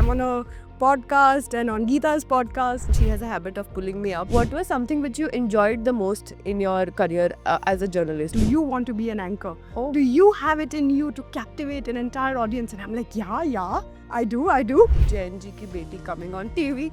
I'm on a podcast and on Geeta's podcast. She has a habit of pulling me up. What was something which you enjoyed the most in your career as a journalist? Do you want to be an anchor? Oh. Do you have it in you to captivate an entire audience? And I'm like, yeah, I do. Jain ji की बेटी coming on TV.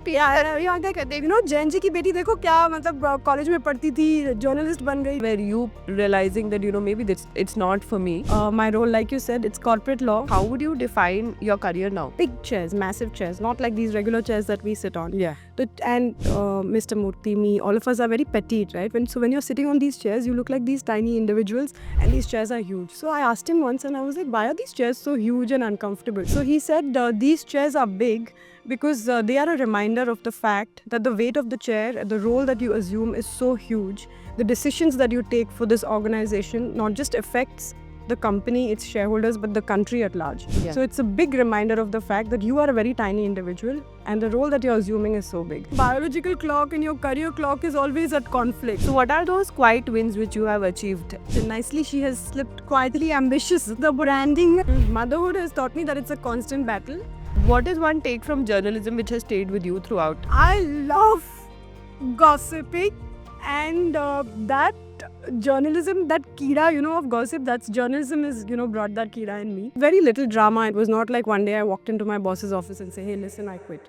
यहाँ क्या कहते हैं, जैन जी की बेटी देखो क्या मतलब कॉलेज में पढ़ती थी, जर्नलिस्ट बन गई. Were you realizing that maybe it's not for me? My role, like you said, it's corporate law. How would you define your career now? Big chairs, massive chairs, not like these regular chairs that we sit on. Yeah. And Mr. Murthy, me, all of us are very petite, right? So when you're sitting on these chairs, you look like these tiny individuals, and these chairs are huge. So I asked him once, and I was like, why are these chairs so huge and uncomfortable? So he said, these chairs are big because they are a reminder of the fact that the weight of the chair, the role that you assume is so huge. The decisions that you take for this organization not just affects the company, its shareholders, but the country at large. Yeah. So it's a big reminder of the fact that you are a very tiny individual and the role that you're assuming is so big. Biological clock and your career clock is always at conflict. So what are those quiet wins which you have achieved? Nicely, she has slipped quietly ambitious. The branding, motherhood has taught me that it's a constant battle. What is one take from journalism which has stayed with you throughout? I love gossiping, and that journalism, that Kira, of gossip, that's journalism is, brought that Kira in me. Very little drama. It was not like one day I walked into my boss's office and say, hey, listen, I quit.